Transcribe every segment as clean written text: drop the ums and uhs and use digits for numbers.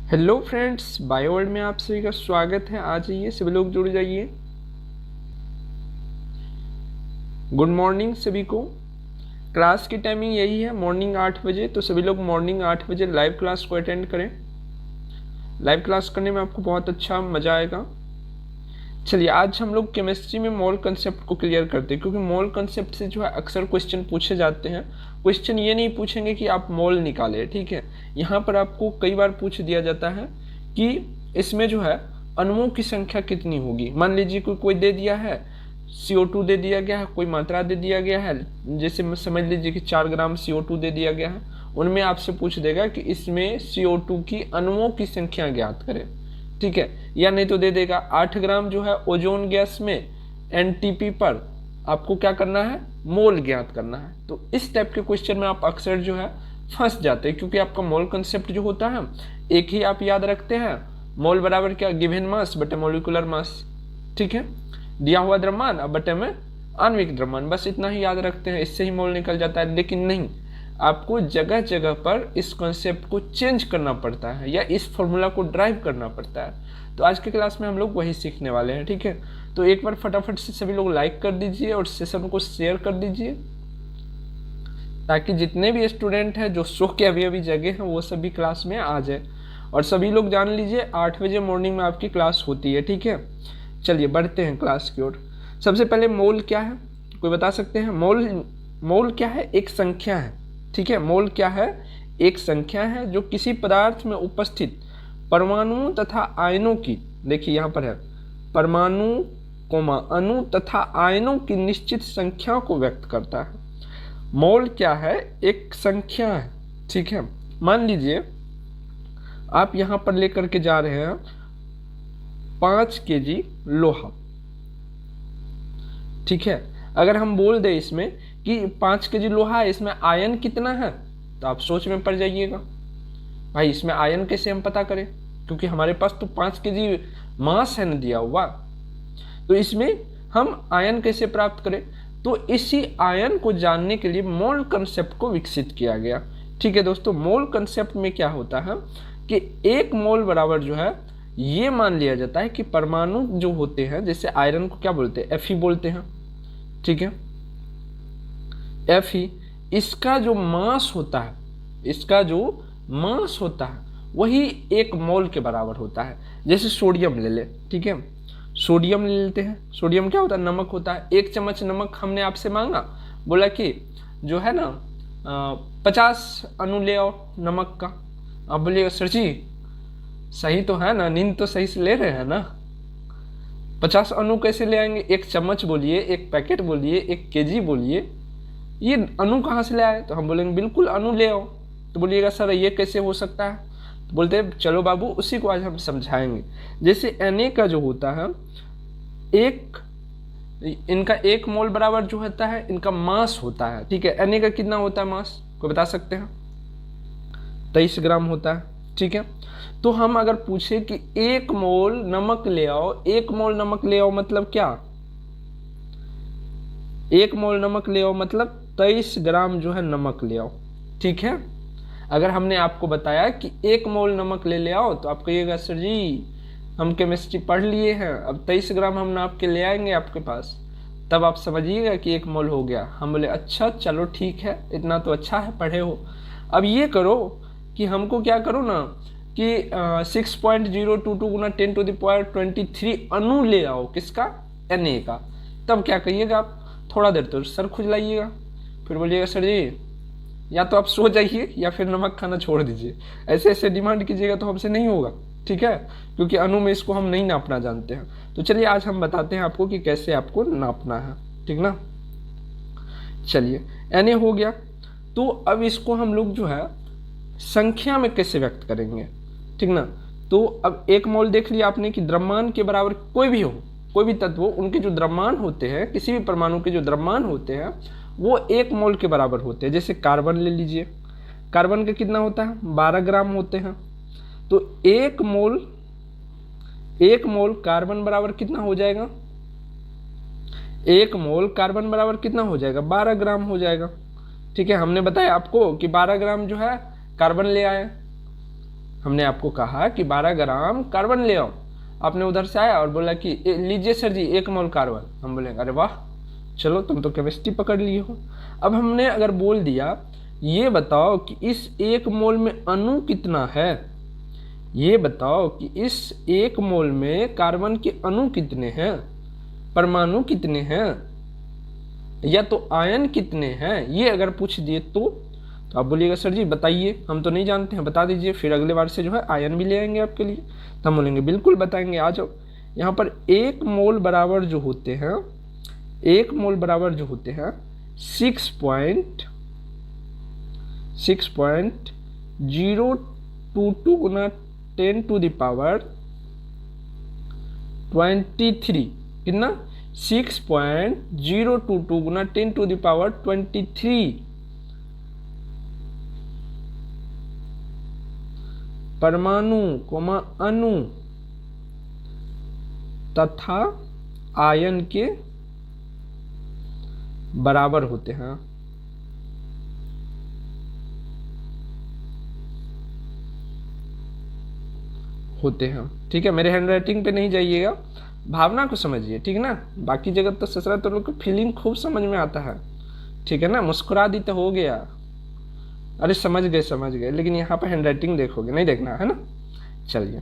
Hello friends, bio world में आप सभी का स्वागत है। आ जाइए, सभी लोग जुड़ जाइए। गुड मॉर्निंग सभी को। क्लास की टाइमिंग यही है, मॉर्निंग 8 बजे। तो सभी लोग मॉर्निंग 8 बजे लाइव क्लास को अटेंड करें। लाइव क्लास करने में आपको बहुत अच्छा मज़ा आएगा। चलिए, आज हम लोग केमिस्ट्री में मोल कंसेप्ट को क्लियर करते हैं, क्योंकि मोल कंसेप्ट से जो है अक्सर क्वेश्चन पूछे जाते हैं। क्वेश्चन ये नहीं पूछेंगे कि आप मोल निकालें, ठीक है। यहाँ पर आपको कई बार पूछ दिया जाता है कि इसमें जो है अणुओं की संख्या कितनी होगी। मान लीजिए कोई दे दिया है, CO2 दे दिया गया है, कोई मात्रा दे दिया गया है, जैसे समझ लीजिए कि 4 ग्राम CO2 दे दिया गया है। उनमें आपसे पूछ देगा कि इसमें CO2 की अणुओं की संख्या ज्ञात करें, ठीक है। या नहीं तो दे देगा 8 ग्राम जो है ओजोन गैस में NTP पर आपको क्या करना है, मोल ज्ञात करना है। तो इस टाइप के क्वेश्चन में आप अक्सर जो है फंस जाते हैं, क्योंकि आपका मोल कंसेप्ट जो होता है एक ही आप याद रखते हैं, मोल बराबर क्या, गिवन मास बटे मोलिकुलर मास, ठीक है। दिया हुआ द्रव्यमान अब बटे में आणविक द्रव्यमान, बस इतना ही याद रखते हैं, इससे ही मोल निकल जाता है। लेकिन नहीं, आपको जगह जगह पर इस कॉन्सेप्ट को चेंज करना पड़ता है या इस फॉर्मूला को ड्राइव करना पड़ता है। तो आज के क्लास में हम लोग वही सीखने वाले हैं, ठीक है। तो एक बार फटाफट से सभी लोग लाइक कर दीजिए और सेशन को शेयर कर दीजिए, ताकि जितने भी स्टूडेंट हैं जो सो के अभी अभी जगह हैं वो सभी क्लास में आ जाए। और सभी लोग जान लीजिए 8 बजे मॉर्निंग में आपकी क्लास होती है, ठीक है। चलिए बढ़ते हैं क्लास की ओर। सबसे पहले मोल क्या है, कोई बता सकते हैं? मोल क्या है? एक संख्या है, ठीक है। मोल क्या है? एक संख्या है जो किसी पदार्थ में उपस्थित परमाणुओं तथा आयनों की, देखिए यहाँ पर है, परमाणु अणु तथा आयनों की निश्चित संख्या को व्यक्त करता है। मोल क्या है? एक संख्या है, ठीक है। मान लीजिए आप यहाँ पर लेकर के जा रहे हैं 5 kg लोहा, ठीक है। अगर हम बोल दें इसमें कि 5 kg लोहा है, इसमें आयन कितना है, तो आप सोच में पड़ जाइएगा, भाई इसमें आयन कैसे हम पता करें, क्योंकि हमारे पास तो 5 kg मास है न दिया हुआ। तो इसमें हम आयन कैसे प्राप्त करें? तो इसी आयन को जानने के लिए मोल कंसेप्ट को विकसित किया गया, ठीक है दोस्तों। मोल कंसेप्ट में क्या होता है कि एक मोल बराबर जो है, ये मान लिया जाता है कि परमाणु जो होते हैं, जैसे आयरन को क्या बोलते हैं, Fe बोलते हैं, ठीक है। Fe, इसका जो मास होता है, इसका जो मास होता है वही 1 मोल के बराबर होता है। जैसे सोडियम ले ले, ठीक है। सोडियम ले लेते हैं। सोडियम क्या होता है? नमक होता है। 1 चम्मच नमक हमने आपसे मांगा, बोला कि जो है ना 50 अणु ले आओ नमक का। आप बोलिएगा सर जी सही तो है ना, नींद तो सही से ले रहे हैं ना, 50 अणु कैसे ले आएंगे? 1 चम्मच बोलिए, 1 पैकेट बोलिए, 1 kg बोलिए, ये अणु कहाँ से ले आए? तो हम बोलेंगे बिल्कुल अणु ले आओ। तो बोलिएगा सर ये कैसे हो सकता है? तो बोलते हैं चलो बाबू उसी को आज हम समझाएंगे। जैसे Na का जो होता है, इनका 1 मोल बराबर जो होता है इनका मास होता है, ठीक है। Na का कितना होता है मास, कोई बता सकते हैं? 23 ग्राम होता है, ठीक है। तो हम अगर पूछे कि 1 मोल नमक ले आओ, 1 मोल नमक ले आओ मतलब क्या? 1 मोल नमक ले आओ मतलब 23 ग्राम जो है नमक ले आओ, ठीक है। अगर हमने आपको बताया कि 1 मोल नमक ले आओ, तो आप कहिएगा सर जी हम केमिस्ट्री पढ़ लिए हैं, अब 23 ग्राम हम नाप के ले आएंगे आपके पास, तब आप समझिएगा कि 1 मोल हो गया। हम बोले अच्छा चलो ठीक है, इतना तो अच्छा है, पढ़े हो। अब ये करो कि हमको क्या करो ना कि 6.022 गुना 10⁻23 अणु ले आओ, किसका? Na का। तब क्या कहिएगा आप? थोड़ा देर तो सर खुजलाइएगा, फिर बोलिएगा सर जी या तो आप सो जाइए या फिर नमक खाना छोड़ दीजिए। ऐसे ऐसे डिमांड कीजिएगा तो हमसे नहीं होगा, ठीक है, क्योंकि अणु में इसको हम नहीं नापना जानते हैं। तो चलिए आज हम बताते हैं आपको कि कैसे आपको नापना है, ठीक ना। चलिए Na हो गया, तो अब इसको हम लोग जो है संख्या में कैसे व्यक्त करेंगे, ठीक ना। तो अब 1 मोल देख लिया आपने कि द्रव्यमान के बराबर कोई भी हो, कोई भी तत्व हो, उनके जो द्रव्यमान होते हैं, किसी भी परमाणु के जो द्रव्यमान होते हैं वो 1 मोल के बराबर होते हैं। जैसे कार्बन ले लीजिए, कार्बन का कितना होता है? 12 ग्राम होते हैं। तो 1 मोल कार्बन बराबर कितना हो जाएगा? 1 मोल कार्बन बराबर कितना हो जाएगा? 12 ग्राम हो जाएगा, ठीक है। हमने बताया आपको कि 12 ग्राम जो है कार्बन ले आए, हमने आपको कहा कि 12 ग्राम कार्बन ले आओ, आपने उधर से आया और बोला कि लीजिए सर जी 1 मोल कार्बन। हम बोलेंगे अरे वाह, चलो तुम तो केमिस्ट्री पकड़ लिए हो। अब हमने अगर बोल दिया ये बताओ कि इस 1 मोल में अणु कितना है, ये बताओ कि इस 1 मोल में कार्बन के अणु कितने हैं, परमाणु कितने हैं, या तो आयन कितने हैं, ये अगर पूछ दिए तो आप बोलिएगा सर जी बताइए, हम तो नहीं जानते हैं, बता दीजिए। फिर अगले बार से जो है आयन भी ले आएंगे आपके लिए। तो हम बोलेंगे बिल्कुल बताएंगे, आ जाओ। यहाँ पर 1 मोल बराबर जो होते हैं 6.022 गुना 10 टू द पावर 23, कितना 6.022 गुना 10 टू द पावर 23 परमाणु अणु तथा आयन के बराबर होते हैं। ठीक है, मेरे हैंड राइटिंग पे नहीं जाइएगा, भावना को समझिए, ठीक है ना। बाकी जगह तो ससुरा तो लोग को फीलिंग खूब समझ में आता है, ठीक है ना। मुस्कुरा दी तो हो गया, अरे समझ गए, लेकिन यहाँ पे हैंड राइटिंग देखोगे, नहीं देखना है ना। चलिए,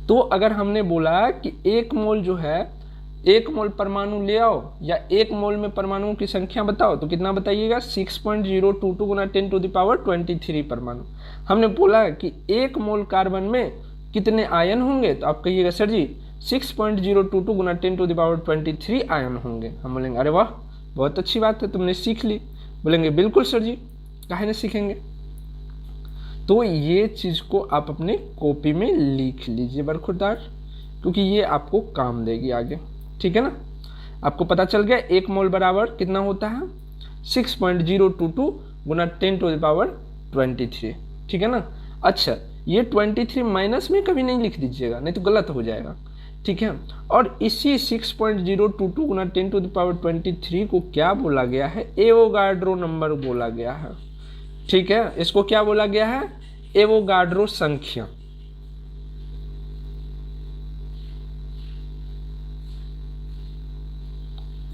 तो अगर हमने बोला कि 1 मोल जो है 1 मोल परमाणु ले आओ या 1 मोल में परमाणुओं की संख्या बताओ, तो कितना बताइएगा 6.022 गुना 10 टू द पावर 23 परमाणु। हमने बोला कि 1 मोल कार्बन में कितने आयन होंगे, तो आप कहिएगा सर जी 6.022 गुना 10 टू द पावर 23 आयन होंगे। हम बोलेंगे अरे वाह, बहुत अच्छी बात है, तुमने सीख ली। बोलेंगे बिल्कुल सर जी, काहे न सीखेंगे। तो ये चीज़ को आप अपने कॉपी में लिख लीजिए बरखुरदार, क्योंकि ये आपको काम देगी आगे, ठीक है ना। आपको पता चल गया 1 मोल बराबर कितना होता है 6.022 गुना 10 टू द पावर 23, ठीक है ना। अच्छा, ये 23 माइनस में कभी नहीं लिख दीजिएगा, नहीं तो गलत हो जाएगा, ठीक है। और इसी 6.022 गुना 10 टू द पावर 23 को क्या बोला गया है, एवोगाड्रो नंबर बोला गया है, ठीक है। इसको क्या बोला गया है, एवोगाड्रो संख्या।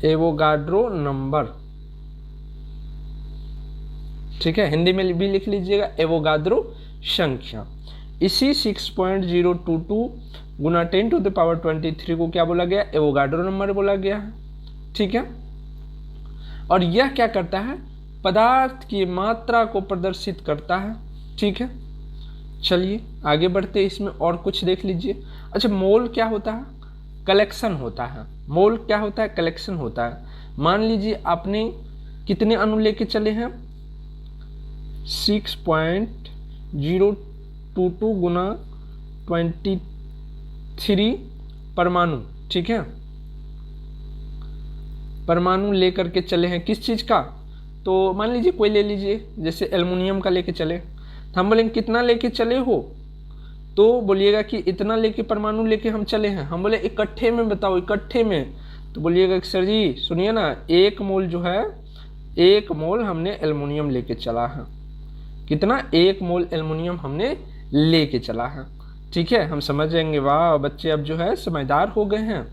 एवोगाड्रो नंबर, ठीक है, हिंदी में भी लिख लीजिएगा एवोगाड्रो संख्या। इसी 6.022 गुना 10 टू द पावर 23 को क्या बोला गया, एवोगाड्रो नंबर बोला गया है, ठीक है। और यह क्या करता है, पदार्थ की मात्रा को प्रदर्शित करता है, ठीक है। चलिए आगे बढ़ते, इसमें और कुछ देख लीजिए। अच्छा, मोल क्या होता है, कलेक्शन होता है। मोल क्या होता है, कलेक्शन होता है। मान लीजिए आपने कितने अणु लेके चले हैं 6.022 गुना 23 परमाणु, ठीक है। परमाणु लेकर के चले हैं किस चीज़ का, तो मान लीजिए कोई ले लीजिए, जैसे एल्युमिनियम का लेके चले, तो हम बोलेंगे कितना लेके चले हो, तो बोलिएगा कि इतना लेके परमाणु लेके हम चले हैं। हम बोले इकट्ठे में बताओ, इकट्ठे में, तो बोलिएगा कि सर जी सुनिए ना, 1 मोल जो है 1 मोल हमने एल्युमिनियम लेके चला है। कितना, 1 मोल एल्युमिनियम हमने लेके चला है, ठीक है। हम समझ जाएंगे, वाह बच्चे अब जो है समझदार हो गए हैं,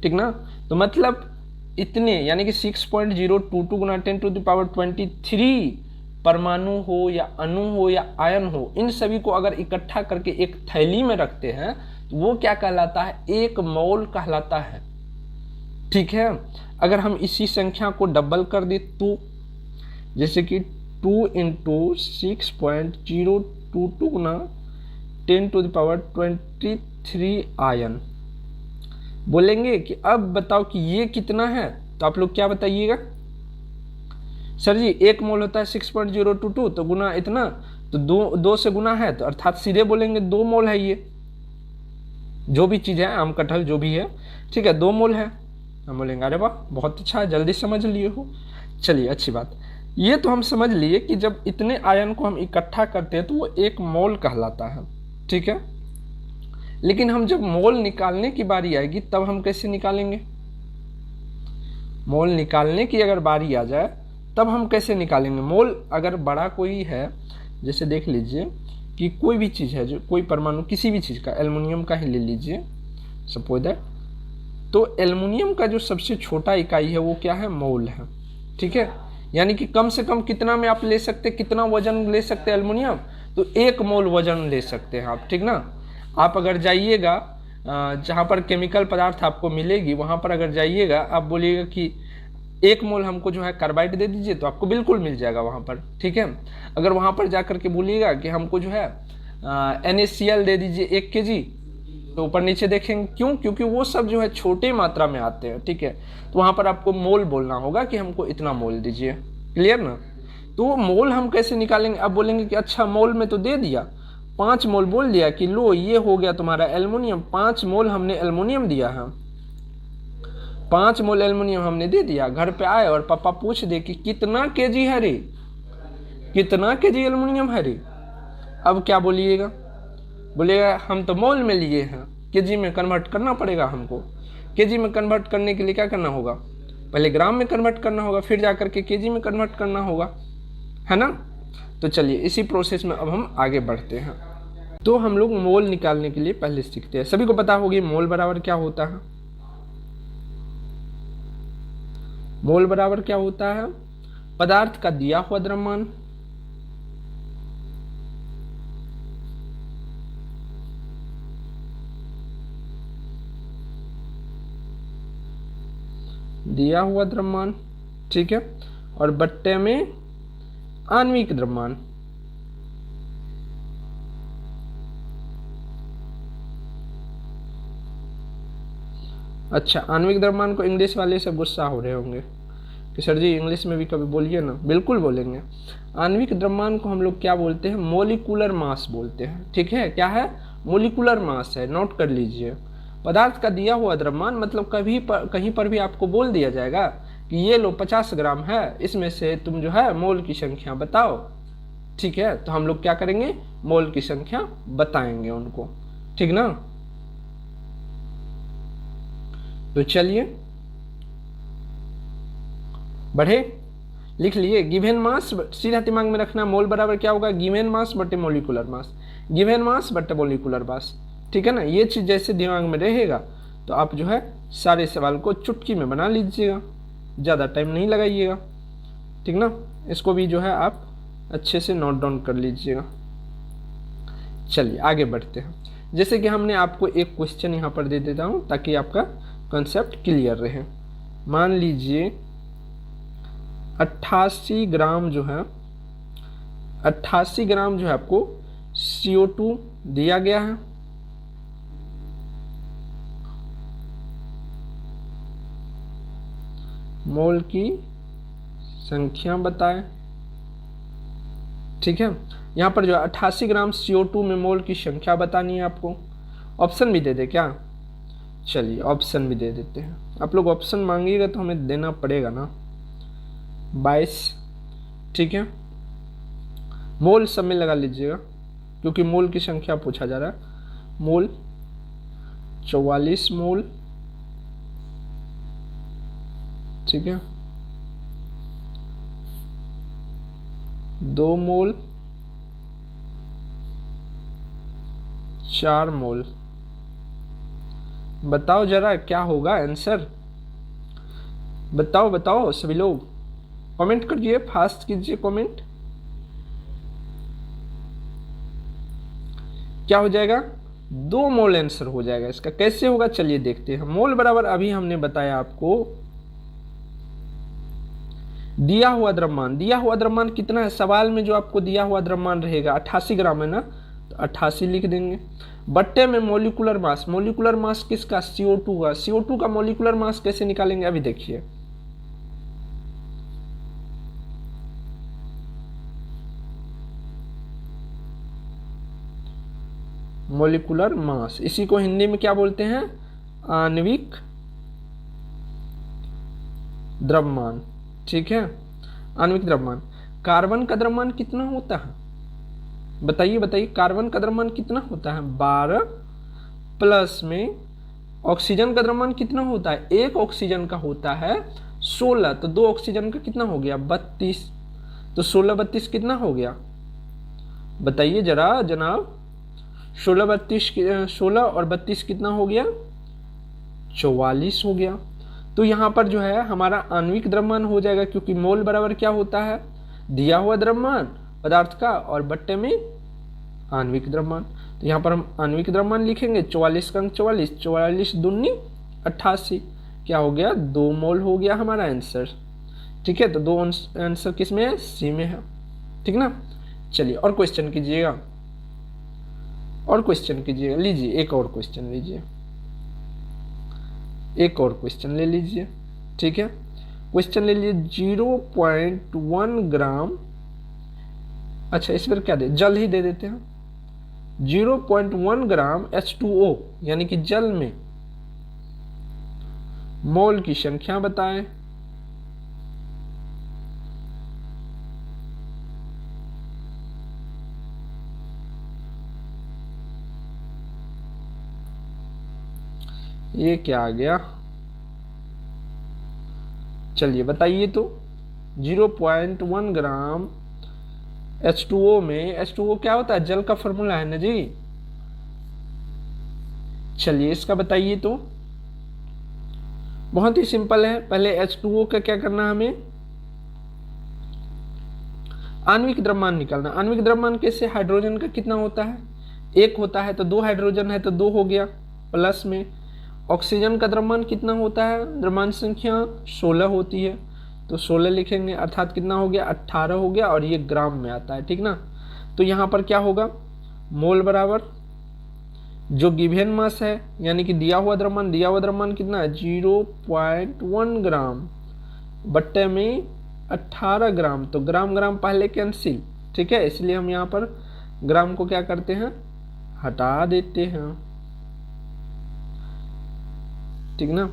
ठीक ना। तो मतलब इतने, यानी कि 6.022 गुना 10 टू द पावर 23 परमाणु हो या अणु हो या आयन हो, इन सभी को अगर इकट्ठा करके एक थैली में रखते हैं तो वो क्या कहलाता है, 1 मोल कहलाता है, ठीक है। अगर हम इसी संख्या को डबल कर दे तो, जैसे कि 2 × 6.022 गुना 10 टू द पावर 23 आयन, बोलेंगे कि अब बताओ कि ये कितना है, तो आप लोग क्या बताइएगा, सर जी 1 मोल होता है 6.022, तो गुना इतना, तो 2 से गुना है, तो अर्थात सीधे बोलेंगे 2 मोल है, ये जो भी चीज़ है, आम कटहल जो भी है, ठीक है, 2 मोल है। हम बोलेंगे अरे वाह बहुत अच्छा है, जल्दी समझ लिए हो। चलिए अच्छी बात, ये तो हम समझ लिए कि जब इतने आयन को हम इकट्ठा करते हैं तो वो 1 मोल कहलाता है, ठीक है। लेकिन हम जब मोल निकालने की बारी आएगी तब हम कैसे निकालेंगे, मोल निकालने की अगर बारी आ जाए तब हम कैसे निकालेंगे। मोल अगर बड़ा कोई है, जैसे देख लीजिए कि कोई भी चीज़ है, जो कोई परमाणु किसी भी चीज़ का, एल्युमिनियम का ही ले लीजिए सपोज दैट, तो एल्युमिनियम का जो सबसे छोटा इकाई है वो क्या है, मोल है। ठीक है, यानी कि कम से कम कितना में आप ले सकते, कितना वजन ले सकते हैं एल्युमिनियम, तो 1 मोल वजन ले सकते हैं आप। ठीक ना, आप अगर जाइएगा जहाँ पर केमिकल पदार्थ आपको मिलेगी, वहाँ पर अगर जाइएगा, आप बोलिएगा कि 1 मोल हमको जो है कार्बाइड दे दीजिए, तो आपको बिल्कुल मिल जाएगा वहाँ पर। ठीक है, अगर वहाँ पर जा कर के बोलिएगा कि हमको जो है NaCl दे दीजिए 1 kg, तो ऊपर नीचे देखेंगे, क्यों, क्योंकि वो सब जो है छोटे मात्रा में आते हैं। ठीक है, तो वहाँ पर आपको मोल बोलना होगा कि हमको इतना मोल दीजिए। क्लियर ना, तो मोल हम कैसे निकालेंगे, अब बोलेंगे कि अच्छा मोल में तो दे दिया, 5 मोल बोल दिया कि लो ये हो गया तुम्हारा एल्युमिनियम, 5 मोल हमने एल्युमिनियम दिया है, 5 मोल एल्युमिनियम हमने दे दिया। घर पे आए और पापा पूछ दे कि कितना केजी है रे, कितना केजी एल्युमिनियम है रे, अब क्या बोलिएगा, बोलिएगा हम तो मोल में लिए हैं, केजी में कन्वर्ट करना पड़ेगा हमको। केजी में कन्वर्ट करने के लिए क्या करना होगा, पहले ग्राम में कन्वर्ट करना होगा, फिर जाकर के केजी में कन्वर्ट करना होगा, है ना। तो चलिए इसी प्रोसेस में अब हम आगे बढ़ते हैं। तो हम लोग मोल निकालने के लिए पहले सीखते हैं। सभी को पता होगी मोल बराबर क्या होता है। मोल बराबर क्या होता है, पदार्थ का दिया हुआ द्रव्यमान दिया हुआ द्रव्यमान, ठीक है, और बट्टे में आणविक द्रव्यमान। अच्छा, आणविक द्रव्यमान को इंग्लिश वाले से गुस्सा हो रहे होंगे कि सर जी इंग्लिश में भी कभी बोलिए ना। बिल्कुल बोलेंगे। आणविक द्रव्यमान को हम लोग क्या बोलते हैं, मोलिकुलर मास बोलते हैं। ठीक है, क्या है, मोलिकुलर मास है, नोट कर लीजिए। पदार्थ का दिया हुआ द्रव्यमान मतलब कहीं पर भी आपको बोल दिया जाएगा कि ये लो 50 ग्राम है, इसमें से तुम जो है मोल की संख्या बताओ। ठीक है, तो हम लोग क्या करेंगे, मोल की संख्या बताएंगे उनको। ठीक ना, तो चलिए बढ़े, लिख लिए। गिवन मास सीधा दिमाग में रखना, मोल बराबर क्या होगा, गिवन मास बटे मोलिकुलर मास, गिवन मास बटे मोलिकुलर मास। ठीक है ना, ये चीज जैसे दिमाग में रहेगा तो आप जो है सारे सवाल को चुटकी में बना लीजिएगा, ज़्यादा टाइम नहीं लगाइएगा। ठीक ना, इसको भी जो है आप अच्छे से नोट डाउन कर लीजिएगा। चलिए आगे बढ़ते हैं। जैसे कि हमने आपको एक क्वेश्चन यहाँ पर दे देता हूँ ताकि आपका कंसेप्ट क्लियर रहे। मान लीजिए 88 ग्राम जो है, 88 ग्राम जो है आपको CO2 दिया गया है। मोल की संख्या बताएं। ठीक है, यहाँ पर जो 88 ग्राम CO2 में मोल की संख्या बतानी है आपको। ऑप्शन भी दे दे क्या, चलिए ऑप्शन भी दे देते हैं। आप लोग ऑप्शन मांगिएगा तो हमें देना पड़ेगा ना। 22, ठीक है, मोल सब में लगा लीजिएगा क्योंकि मोल की संख्या पूछा जा रहा है। मोल 44 मोल, ठीक है, 2 मोल, 4 मोल। बताओ जरा क्या होगा आंसर, बताओ बताओ सभी लोग, कमेंट करिए, फास्ट कीजिए कमेंट। क्या हो जाएगा, 2 मोल आंसर हो जाएगा इसका। कैसे होगा चलिए देखते हैं। मोल बराबर अभी हमने बताया आपको दिया हुआ द्रव्यमान। दिया हुआ द्रव्यमान कितना है, सवाल में जो आपको दिया हुआ द्रव्यमान रहेगा 88 ग्राम है ना, तो 88 लिख देंगे। बट्टे में मोलिकुलर मास, मोलिकुलर मास किसका, CO2 का। CO2 का मोलिकुलर मास कैसे निकालेंगे अभी देखिए। मोलिकुलर मास, इसी को हिंदी में क्या बोलते हैं, आणविक द्रव्यमान। ठीक है, आणविक द्रव्यमान। कार्बन का द्रव्यमान कितना होता है, बताइए बताइए, कार्बन का द्रव्यमान कितना होता है, 12 प्लस में ऑक्सीजन का द्रव्यमान कितना होता है, 1 ऑक्सीजन का होता है 16, तो 2 ऑक्सीजन का कितना हो गया 32, तो 16 32 कितना हो गया बताइए जरा जनाब। 16 और 32 कितना हो गया? 44 हो गया। तो यहाँ पर जो है हमारा आणविक द्रव्यमान हो जाएगा, क्योंकि मोल बराबर क्या होता है? दिया हुआ द्रव्यमान पदार्थ का और बट्टे में आणविक द्रव्यमान। तो यहाँ पर हम आणविक द्रव्यमान लिखेंगे 44 का अंक 44, 44 दूनी 88, क्या हो गया? 2 मोल हो गया हमारा आंसर। ठीक है, तो 2 आंसर किस में है? सी में है। ठीक ना। चलिए और क्वेश्चन कीजिएगा, और क्वेश्चन कीजिएगा। लीजिए एक और क्वेश्चन लीजिए, एक और क्वेश्चन ले लीजिए। ठीक है, क्वेश्चन ले लीजिए 0.1 ग्राम। अच्छा इस पर क्या दे, जल ही दे देते हैं। 0.1 ग्राम H2O यानी कि जल में मोल की संख्या बताएं। ये क्या आ गया? चलिए बताइए तो। 0.1 ग्राम H2O में, H2O क्या होता है? जल का फॉर्मूला है ना जी। चलिए इसका बताइए तो। बहुत ही सिंपल है, पहले H2O का क्या करना है हमें? आणविक द्रव्यमान निकालना। आणविक द्रव्यमान कैसे? हाइड्रोजन का कितना होता है? 1 होता है, तो 2 हाइड्रोजन है तो 2 हो गया प्लस में। ऑक्सीजन का द्रव्यमान कितना होता है? द्रव्यमान संख्या 16 होती है, तो 16 लिखेंगे, अर्थात कितना हो गया? 18 हो गया, और ये ग्राम में आता है। ठीक ना। तो यहाँ पर क्या होगा? मोल बराबर जो गिवन मास है, यानी कि दिया हुआ द्रव्यमान कितना है? 0.1 ग्राम बट्टे में 18 ग्राम, तो ग्राम ग्राम पहले कैंसिल। ठीक है, इसलिए हम यहाँ पर ग्राम को क्या करते हैं? हटा देते हैं। ठीक ना।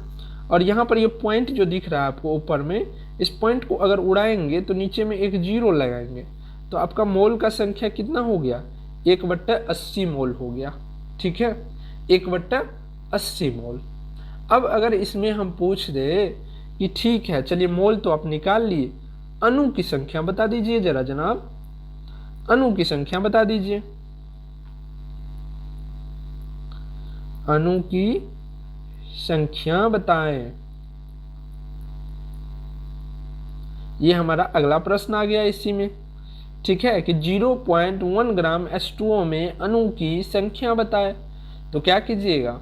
और यहाँ पर ये पॉइंट जो दिख रहा है आपको ऊपर में, इस पॉइंट को अगर उड़ाएंगे तो नीचे में एक 0 लगाएंगे, तो आपका मोल का संख्या कितना हो गया? 1/80 मोल हो गया। ठीक है, 1/80 मोल। अब अगर इसमें हम पूछ दे कि ठीक है चलिए मोल तो आप निकाल लिए, अणु की संख्या बता दीजिए जरा जनाब, अणु की संख्या बता दीजिए। अणु की संख्या बताएं। ये हमारा अगला प्रश्न आ गया इसी में। ठीक है, कि 0.1 ग्राम H2O में अणु की संख्या बताएं। तो क्या कीजिएगा?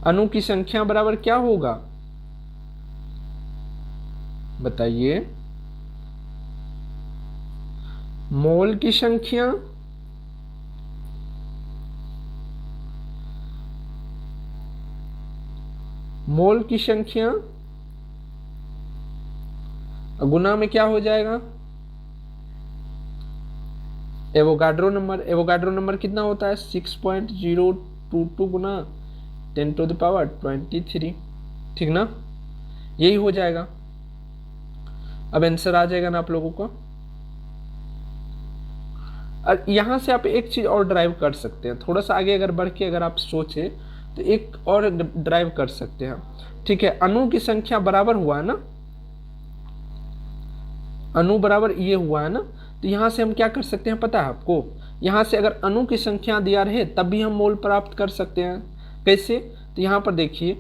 अणु की संख्या बराबर क्या होगा? बताइए। मोल की संख्या गुना में क्या हो जाएगा? एवोगाड्रो नंबर कितना होता है? 6.022 गुना 10⁻23। ठीक ना, यही हो जाएगा। अब आंसर आ जाएगा ना आप लोगों को। और यहां से आप एक चीज और ड्राइव कर सकते हैं, थोड़ा सा आगे अगर बढ़ के अगर आप सोचे तो एक और ड्राइव कर सकते हैं। ठीक है, अणु की संख्या बराबर हुआ है ना, अणु बराबर ये हुआ है ना, तो यहाँ से हम क्या कर सकते हैं पता है आपको? यहाँ से अगर अणु की संख्या दिया रहे तब भी हम मोल प्राप्त कर सकते हैं। कैसे? तो यहाँ पर देखिए,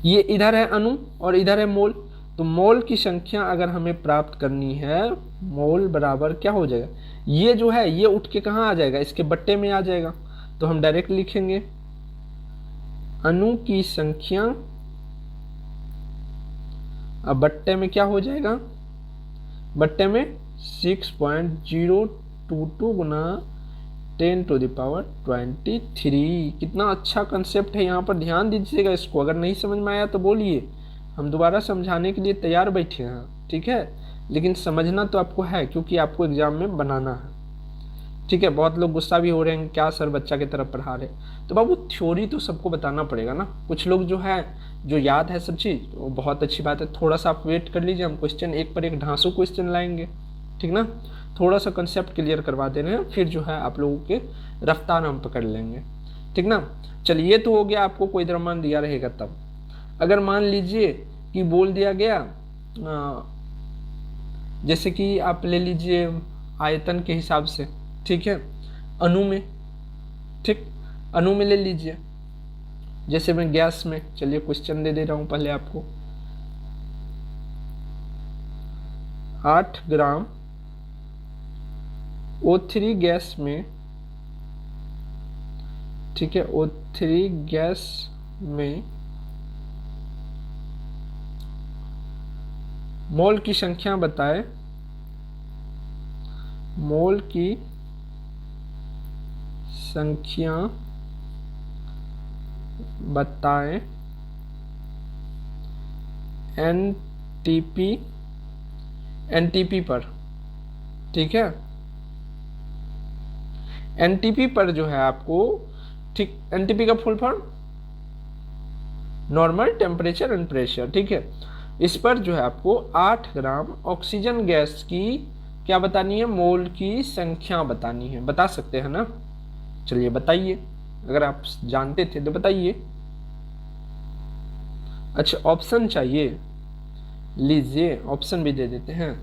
ये इधर है अणु और इधर है मोल, तो मोल की संख्या अगर हमें प्राप्त करनी है, मोल बराबर क्या हो जाएगा? ये जो है ये उठ के कहाँ आ जाएगा? इसके बट्टे में आ जाएगा। तो हम डायरेक्ट लिखेंगे अणु की संख्या, अब बट्टे में क्या हो जाएगा? बट्टे में 6.022 गुना 10⁻23। कितना अच्छा कंसेप्ट है, यहाँ पर ध्यान दीजिएगा इसको। अगर नहीं समझ में आया तो बोलिए, हम दोबारा समझाने के लिए तैयार बैठे हैं। ठीक है, लेकिन समझना तो आपको है, क्योंकि आपको एग्जाम में बनाना है। ठीक है, बहुत लोग गुस्सा भी हो रहे हैं, क्या सर बच्चा की तरफ पढ़ा रहे, तो बाबू थ्योरी तो सबको बताना पड़ेगा ना। कुछ लोग जो है जो याद है सब चीज़, वो बहुत अच्छी बात है, थोड़ा सा आप वेट कर लीजिए, हम क्वेश्चन एक पर एक ढांसू क्वेश्चन लाएंगे। ठीक ना, थोड़ा सा कंसेप्ट क्लियर करवा दे रहे हैं, फिर जो है आप लोगों के रफ्तार हम पकड़ लेंगे। ठीक ना। चलिए ये तो हो गया, आपको कोई द्रव्यमान दिया रहेगा तब। अगर मान लीजिए कि बोल दिया गया, जैसे कि आप ले लीजिए आयतन के हिसाब से, ठीक है, अणु में, ठीक, अणु में ले लीजिए। जैसे मैं गैस में, चलिए क्वेश्चन दे दे रहा हूं पहले आपको। 8 ग्राम O3 गैस में, ठीक है, O3 गैस में मोल की संख्या बताएं, मोल की संख्या बताएं एनटीपी पर, ठीक है, एनटीपी पर जो है आपको, ठीक, एनटीपी का full form normal temperature and pressure, ठीक है। इस पर जो है आपको 8 ग्राम ऑक्सीजन गैस की क्या बतानी है, मोल की संख्या बतानी है। बता सकते हैं ना, चलिए बताइए, अगर आप जानते थे तो बताइए। अच्छा, ऑप्शन चाहिए, लीजिए ऑप्शन भी दे देते हैं।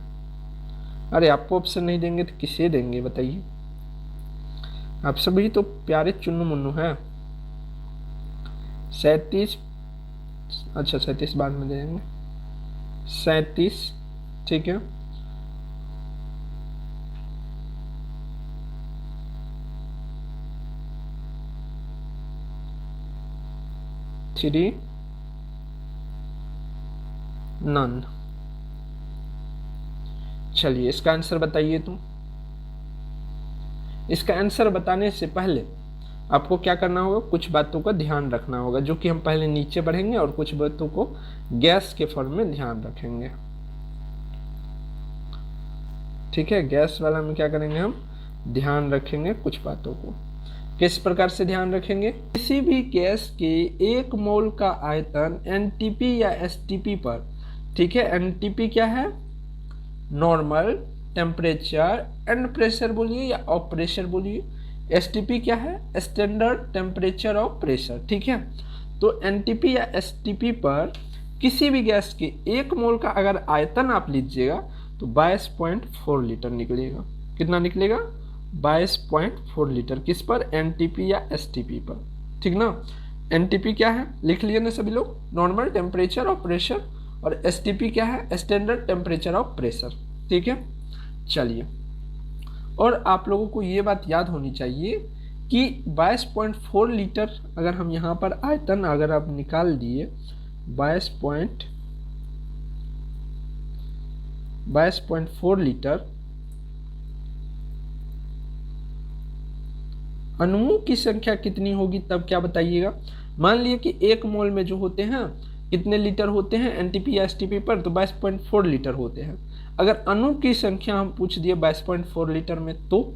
अरे आपको ऑप्शन नहीं देंगे तो किसे देंगे बताइए, आप सभी तो प्यारे चुन्नू मुन्नू हैं। 37, अच्छा 37 बाद में दे देंगे, 37, ठीक है, 3 नन। चलिए इसका आंसर बताइए। तो इसका आंसर बताने से पहले आपको क्या करना होगा, कुछ बातों का ध्यान रखना होगा, जो कि हम पहले नीचे बढ़ेंगे और कुछ बातों को गैस के फॉर्म में ध्यान रखेंगे, ठीक है। गैस वाला में क्या करेंगे, हम ध्यान रखेंगे कुछ बातों को। किस प्रकार से ध्यान रखेंगे, किसी भी गैस के 1 मोल का आयतन एनटीपी या एसटीपी पर, ठीक है, एनटीपी क्या है, नॉर्मल टेम्परेचर एंड प्रेशर बोलिए या ऑफ प्रेशर बोलिए, एसटीपी क्या है, स्टैंडर्ड टेम्परेचर ऑफ प्रेशर, ठीक है। तो एनटीपी या एसटीपी पर किसी भी गैस के 1 मोल का अगर आयतन आप लीजिएगा तो 22.4 लीटर निकलेगा। कितना निकलेगा, 22.4 लीटर। किस पर, एनटीपी या एसटीपी पर, ठीक ना। एनटीपी क्या है, लिख लिए ना सभी लोग, नॉर्मल टेम्परेचर ऑफ प्रेशर, और एसटीपी क्या है, स्टैंडर्ड टेम्परेचर ऑफ प्रेशर, ठीक है। चलिए, और आप लोगों को ये बात याद होनी चाहिए कि 22.4 लीटर अगर हम यहाँ पर आयतन अगर आप निकाल दिए, 22.4 लीटर, अणुओं की संख्या कितनी होगी तब क्या बताइएगा। मान लिए कि 1 मोल में जो होते हैं कितने लीटर होते हैं एनटीपी या एसटीपी पर, तो 22.4 लीटर होते हैं। अगर अणु की संख्या हम पूछ दिए 22.4 लीटर में, तो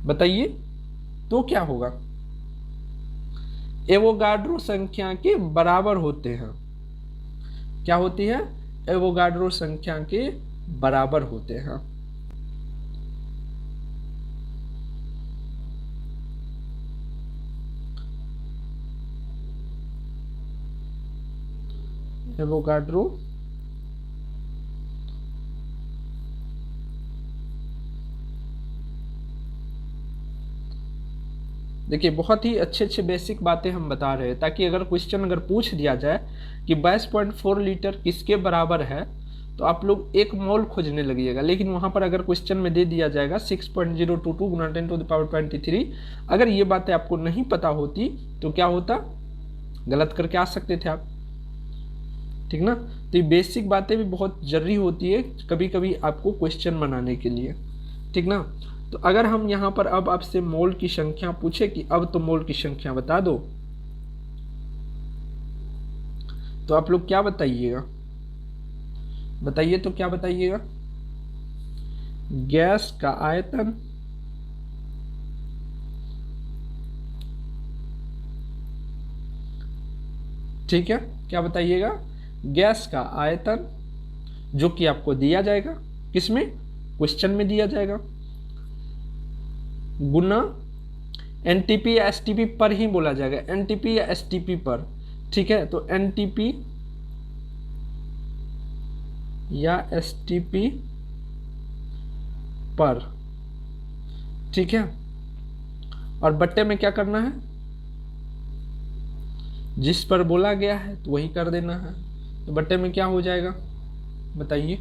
बताइए तो क्या होगा, एवोगाड्रो संख्या के बराबर होते हैं। क्या होती है, एवोगाड्रो संख्या के बराबर होते हैं। एवोगाड्रो देखिए, बहुत ही अच्छे अच्छे बेसिक बातें हम बता रहे हैं, ताकि अगर क्वेश्चन अगर पूछ दिया जाए कि 22.4 लीटर किसके बराबर है, तो आप लोग 1 मोल खोजने लगिएगा। लेकिन वहाँ पर अगर क्वेश्चन में दे दिया जाएगा 6.022 गुना 10⁻23, अगर ये बातें आपको नहीं पता होती तो क्या होता, गलत करके आ सकते थे आप, ठीक ना। तो ये बेसिक बातें भी बहुत जरूरी होती है कभी कभी आपको क्वेश्चन बनाने के लिए, ठीक ना। तो अगर हम यहाँ पर अब आपसे मोल की संख्या पूछे कि अब तो मोल की संख्या बता दो, तो आप लोग क्या बताइएगा, बताइए तो क्या बताइएगा, गैस का आयतन, ठीक है, क्या बताइएगा, गैस का आयतन, जो कि आपको दिया जाएगा, किसमें, क्वेश्चन में दिया जाएगा, गुना एनटीपी या एसटीपी पर ही बोला जाएगा, एनटीपी या एसटीपी पर, ठीक है। तो एनटीपी या एसटीपी पर, ठीक है। और बट्टे में क्या करना है, जिस पर बोला गया है तो वही कर देना है। तो बट्टे में क्या हो जाएगा बताइए,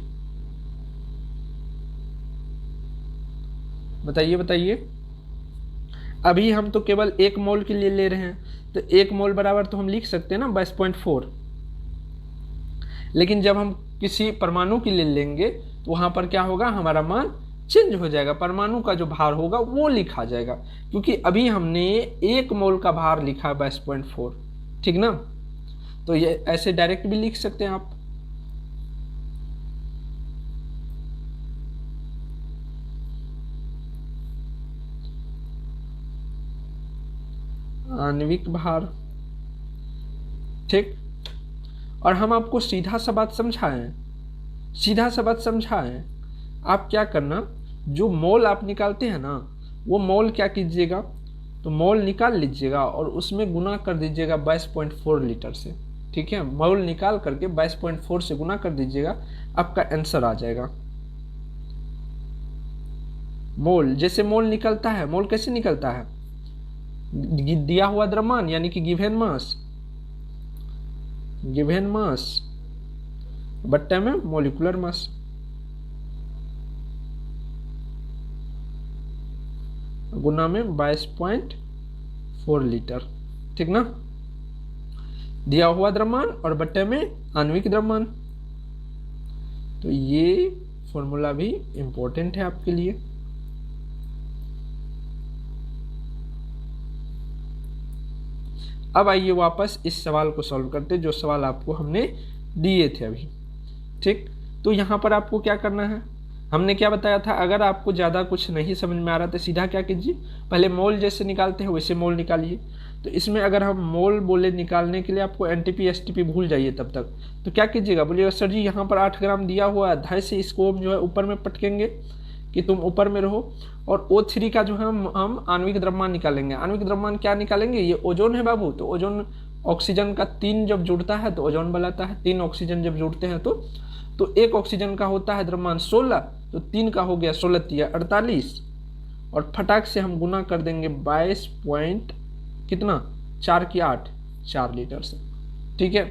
बताइए बताइए। अभी हम तो केवल 1 मोल के लिए ले रहे हैं, तो 1 मोल बराबर तो हम लिख सकते हैं ना 22.4। लेकिन जब हम किसी परमाणु के लिए लेंगे तो वहां पर क्या होगा, हमारा मान चेंज हो जाएगा, परमाणु का जो भार होगा वो लिखा जाएगा, क्योंकि अभी हमने 1 मोल का भार लिखा है 22.4, ठीक ना। तो ये ऐसे डायरेक्ट भी लिख सकते हैं आप। आणविक भार, ठीक। और हम आपको सीधा सा बात समझाएं, सीधा सा बात समझाएं। आप क्या करना, जो मोल आप निकालते हैं ना, वो मोल क्या कीजिएगा, तो मोल निकाल लीजिएगा और उसमें गुना कर दीजिएगा 22.4 लीटर से, ठीक है। मोल निकाल करके 22.4 से गुना कर दीजिएगा, आपका आंसर आ जाएगा। मोल, जैसे मोल निकलता है, मोल कैसे निकलता है, दिया हुआ द्रव्यमान यानी कि गिवन मास, गिवन मास बट्टे में मोलिकुलर मास। गुना में 22.4 लीटर, ठीक ना। दिया हुआ द्रव्यमान और बट्टे में आणविक द्रव्यमान। तो ये फॉर्मूला भी इंपॉर्टेंट है आपके लिए। अब आइए वापस इस सवाल को सॉल्व करते, जो सवाल आपको हमने दिए थे अभी, ठीक। तो यहाँ पर आपको क्या करना है, हमने क्या बताया था, अगर आपको ज़्यादा कुछ नहीं समझ में आ रहा तो सीधा क्या कीजिए, पहले मोल जैसे निकालते हैं वैसे मोल निकालिए। तो इसमें अगर हम मोल बोले निकालने के लिए आपको एनटीपी एसटीपी भूल जाइए तब तक, तो क्या कीजिएगा, बोलिएगा सर जी यहाँ पर 8 ग्राम दिया हुआ है, धय से इसको जो है ऊपर में पटकेंगे कि तुम ऊपर में रहो, और O3 का जो है हम आणविक द्रव्यमान निकालेंगे। आणविक द्रव्यमान क्या निकालेंगे, ये ओजोन है बाबू, तो ओजोन ऑक्सीजन का 3 जब जुड़ता है तो ओजोन बनाता है, 3 ऑक्सीजन जब जुड़ते हैं तो 1 ऑक्सीजन का होता है द्रव्यमान 16, तो 3 का हो गया 16 तिया 48, और फटाक से हम गुना कर देंगे 22 पॉइंट कितना 4 की 8 4 लीटर से, ठीक है।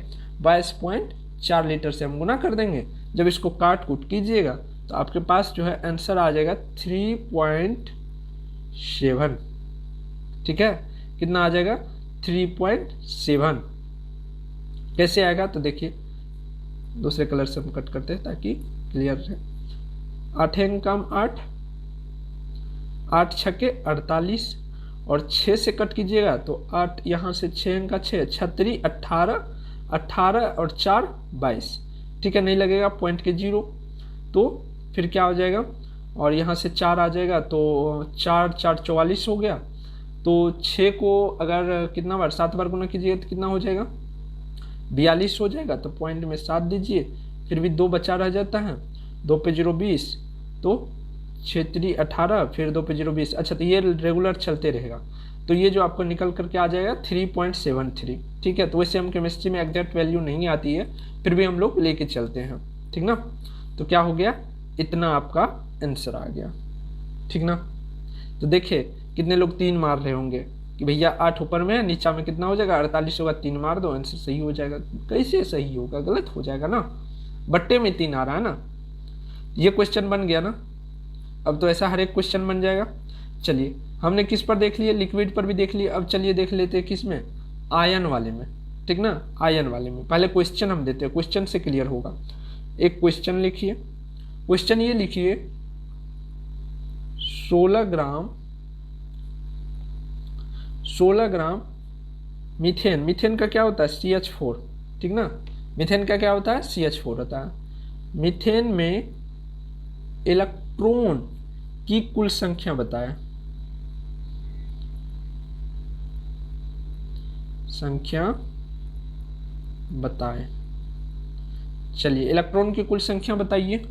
22.4 लीटर से हम गुना कर देंगे। जब इसको काट कूट कीजिएगा तो आपके पास जो है आंसर आ जाएगा 3.7, ठीक है। कितना आ जाएगा 3.7। कैसे आएगा तो देखिए, दूसरे कलर से हम कट करते हैं ताकि क्लियर रहे। 8 कम 8, 8 छके 48, और 6 से कट कीजिएगा तो 8 यहाँ से 6 का 6 छतरी 18, 18 और 4 22, ठीक है। नहीं लगेगा पॉइंट के 0, तो फिर क्या हो जाएगा, और यहाँ से 4 आ जाएगा तो 4 4 44 हो गया। तो 6 को अगर कितना बार 7 बार गुना कीजिएगा तो कितना हो जाएगा 42 हो जाएगा। तो पॉइंट में 7 दीजिए, फिर भी 2 बचा रह जाता है, 2 पे 0 20, तो 6 18, फिर 2 पे 0 20। अच्छा, तो ये रेगुलर चलते रहेगा, तो ये जो आपको निकल करके आ जाएगा 3.73, ठीक है। तो वैसे हम केमिस्ट्री में एग्जैक्ट वैल्यू नहीं आती है, फिर भी हम लोग लेके चलते हैं, ठीक ना। तो क्या हो गया, इतना आपका आंसर आ गया, ठीक ना। तो देखिए कितने लोग 3 मार रहे होंगे कि भैया 8 ऊपर में है, नीचा में कितना हो जाएगा 48 होगा, 3 मार दो आंसर सही हो जाएगा। कैसे सही होगा, गलत हो जाएगा ना, बट्टे में 3 आ रहा है ना। ये क्वेश्चन बन गया ना। अब तो ऐसा हर एक क्वेश्चन बन जाएगा। चलिए, हमने किस पर देख लिया, लिक्विड पर भी देख लिया। अब चलिए देख लेते हैं किस में, आयन वाले में, ठीक ना। आयन वाले में पहले क्वेश्चन हम देते हैं, क्वेश्चन से क्लियर होगा। एक क्वेश्चन लिखिए, क्वेश्चन ये लिखिए 16 ग्राम मीथेन। मीथेन का क्या होता है CH4, ठीक ना। मीथेन का क्या होता है CH4 होता है। मीथेन में इलेक्ट्रॉन की कुल संख्या बताएं, संख्या बताएं। चलिए इलेक्ट्रॉन की कुल संख्या बताइए।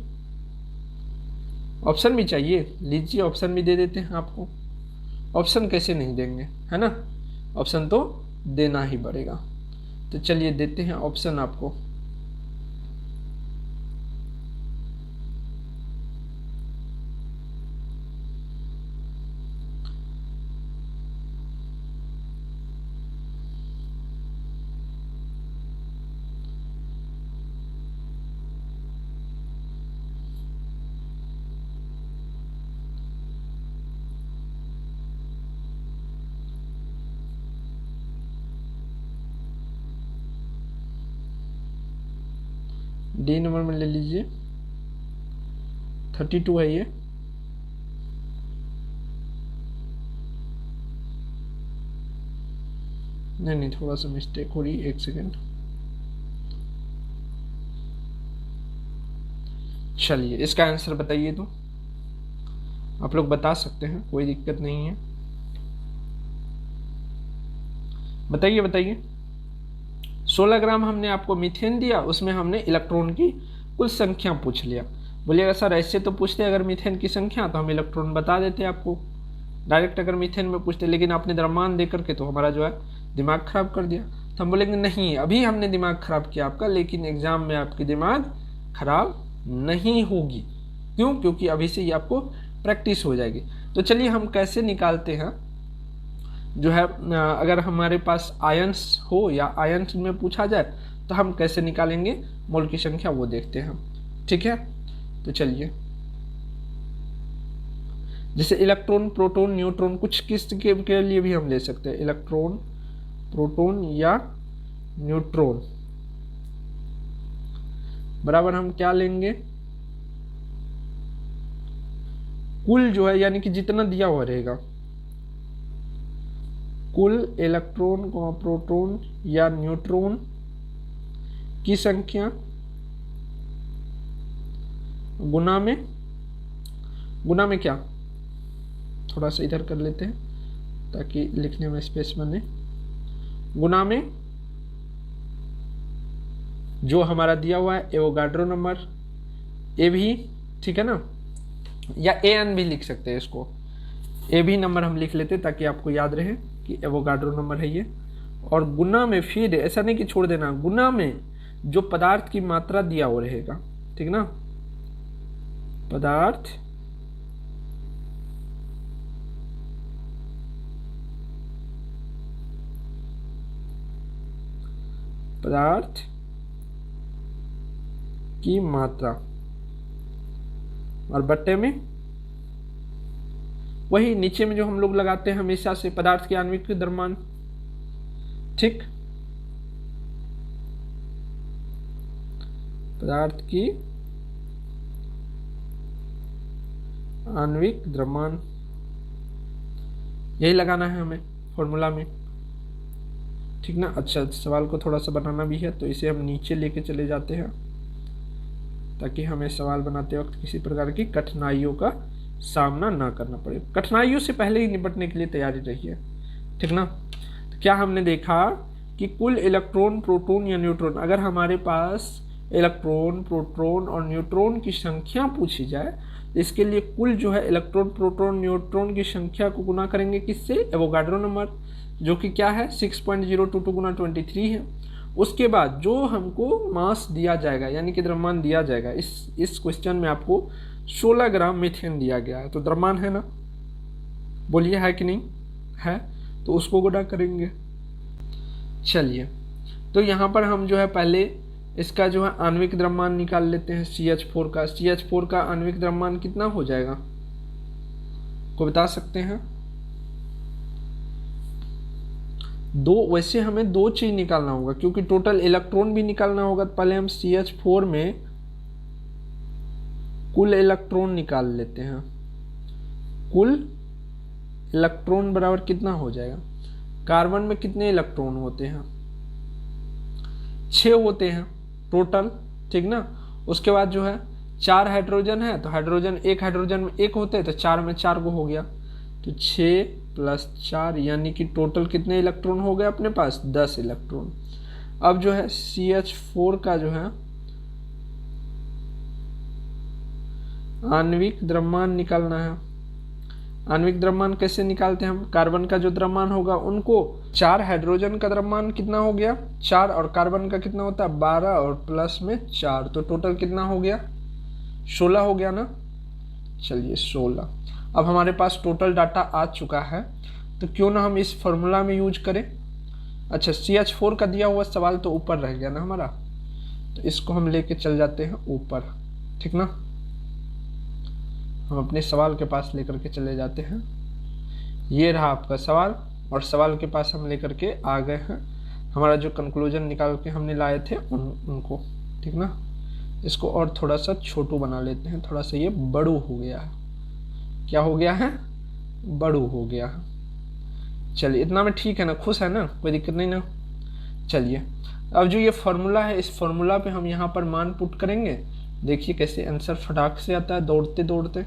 ऑप्शन भी चाहिए, लीजिए ऑप्शन भी दे देते हैं आपको। ऑप्शन कैसे नहीं देंगे, है ना, ऑप्शन तो देना ही पड़ेगा। तो चलिए देते हैं ऑप्शन आपको। डी नंबर में ले लीजिए 32 है ये। नहीं थोड़ा सा मिस्टेक हो रही है, 1 सेकेंड। चलिए इसका आंसर बताइए, तो आप लोग बता सकते हैं, कोई दिक्कत नहीं है। बताइए बताइए। 16 ग्राम हमने आपको मीथेन दिया, उसमें हमने इलेक्ट्रॉन की कुल संख्या पूछ लिया। बोलिएगा सर ऐसे तो पूछते अगर मीथेन की संख्या तो हम इलेक्ट्रॉन बता देते आपको डायरेक्ट अगर मीथेन में पूछते, लेकिन आपने द्रव्यमान दे करके तो हमारा जो है दिमाग खराब कर दिया। तो हम बोलेंगे नहीं अभी हमने दिमाग खराब किया आपका, लेकिन एग्जाम में आपकी दिमाग खराब नहीं होगी। क्यों? क्योंकि अभी से ये आपको प्रैक्टिस हो जाएगी। तो चलिए हम कैसे निकालते हैं जो है, अगर हमारे पास आयंस हो या आयंस में पूछा जाए तो हम कैसे निकालेंगे मोल की संख्या, वो देखते हैं। ठीक है, तो चलिए जैसे इलेक्ट्रॉन, प्रोटॉन, न्यूट्रॉन, कुछ किस के लिए भी हम ले सकते हैं, इलेक्ट्रॉन, प्रोटॉन या न्यूट्रॉन बराबर हम क्या लेंगे, कुल जो है यानी कि जितना दिया हुआ रहेगा, कुल इलेक्ट्रॉन, प्रोटॉन या न्यूट्रॉन की संख्या गुना में क्या, थोड़ा सा इधर कर लेते हैं ताकि लिखने में स्पेस बने, गुना में जो हमारा दिया हुआ है एवोगाड्रो नंबर, ए भी, ठीक है ना, या ए एन भी लिख सकते हैं इसको, ए भी नंबर हम लिख लेते ताकि आपको याद रहे कि एवोगाड्रो नंबर है ये, और गुना में, फिर ऐसा नहीं कि छोड़ देना, गुना में जो पदार्थ की मात्रा दिया हुआ रहेगा, ठीक ना, पदार्थ की मात्रा, और बट्टे में वही नीचे में जो हम लोग लगाते हैं हमेशा से पदार्थ के आणविक द्रव्यमान। ठीक, पदार्थ की आणविक द्रव्यमान, यही लगाना है हमें फॉर्मूला में, ठीक ना। अच्छा, सवाल को थोड़ा सा बनाना भी है तो इसे हम नीचे लेके चले जाते हैं ताकि हमें सवाल बनाते वक्त किसी प्रकार की कठिनाइयों का सामना ना करना पड़े। कठिनाइयों से पहले ही निपटने के लिए तैयारी रहिए, ठीक ना। तो क्या हमने देखा कि कुल इलेक्ट्रॉन, प्रोटॉन या न्यूट्रॉन, अगर हमारे पास इलेक्ट्रॉन, प्रोटॉन और न्यूट्रॉन की संख्या पूछी जाए, इसके लिए कुल जो है इलेक्ट्रॉन, प्रोटॉन, न्यूट्रॉन की संख्या को गुना करेंगे किससे, एवोगाड्रो नंबर, जो कि क्या है 6.022 गुना 23 है। उसके बाद जो हमको मास दिया जाएगा यानी कि द्रव्यमान दिया जाएगा, इस क्वेश्चन में आपको 16 ग्राम मीथेन दिया गया है, तो द्रव्यमान है ना, बोलिए है कि नहीं है, तो उसको गुणा करेंगे। चलिए, तो यहाँ पर हम जो है पहले इसका जो है आणविक द्रव्यमान निकाल लेते हैं CH4 का। CH4 का आणविक द्रव्यमान कितना हो जाएगा, को बता सकते हैं? वैसे हमें दो चीज निकालना होगा क्योंकि टोटल इलेक्ट्रॉन भी निकालना होगा। तो पहले हम CH4 में कुल इलेक्ट्रॉन निकाल लेते हैं। कुल इलेक्ट्रॉन बराबर कितना हो जाएगा, कार्बन में कितने इलेक्ट्रॉन होते हैं, 6 होते हैं टोटल, ठीक ना। उसके बाद जो है 4 हाइड्रोजन है, तो हाइड्रोजन एक हाइड्रोजन में 1 होते हैं, तो 4 में 4 को हो गया, तो 6 + 4 यानी कि टोटल कितने इलेक्ट्रॉन हो गए अपने पास, 10 इलेक्ट्रॉन। अब जो है CH4 का जो है आणविक द्रव्यमान निकालना है। आणविक द्रव्यमान कैसे निकालते हैं हम, कार्बन का जो द्रव्यमान होगा उनको, 4 हाइड्रोजन का द्रव्यमान कितना हो गया 4, और कार्बन का कितना होता है 12, और प्लस में 4, तो टोटल कितना हो गया 16 हो गया ना। चलिए 16। अब हमारे पास टोटल डाटा आ चुका है, तो क्यों ना हम इस फॉर्मूला में यूज करें। अच्छा, CH4 का दिया हुआ सवाल तो ऊपर रह गया ना हमारा, तो इसको हम लेके चल जाते हैं ऊपर, ठीक ना। हम अपने सवाल के पास लेकर के चले जाते हैं। ये रहा आपका सवाल, और सवाल के पास हम लेकर के आ गए हैं। हमारा जो कंक्लूजन निकाल के हमने लाए थे उनको, ठीक ना। इसको और थोड़ा सा छोटू बना लेते हैं, थोड़ा सा ये बड़ू हो गया है। क्या हो गया है? बड़ू हो गया है। चलिए इतना में ठीक है ना, खुश है ना, कोई दिक्कत नहीं ना। चलिए अब जो ये फॉर्मूला है, इस फॉर्मूला पे हम यहाँ पर मान पुट करेंगे। देखिए कैसे आंसर फटाक से आता है दौड़ते दौड़ते।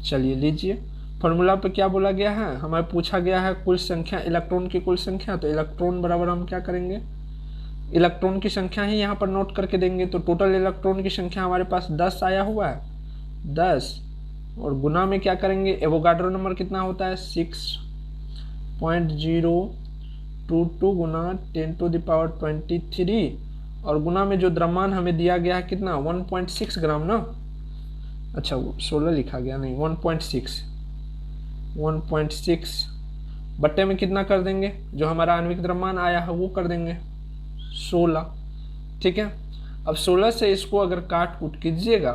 चलिए लीजिए, फॉर्मूला पे क्या बोला गया है, हमें पूछा गया है कुल संख्या, इलेक्ट्रॉन की कुल संख्या। तो इलेक्ट्रॉन बराबर हम क्या करेंगे, इलेक्ट्रॉन की संख्या ही यहाँ पर नोट करके देंगे। तो टोटल इलेक्ट्रॉन की संख्या हमारे पास 10 आया हुआ है, 10, और गुना में क्या करेंगे, एवोगाड्रो नंबर कितना होता है 6.022 गुना 10⁻23, और गुना में जो द्रव्यमान हमें दिया गया है कितना 1.6 ग्राम ना। अच्छा 16 लिखा गया, नहीं 1.6 बट्टे में कितना कर देंगे, जो हमारा आणविक द्रव्यमान आया है वो कर देंगे 16। ठीक है, अब 16 से इसको अगर काट कूट कीजिएगा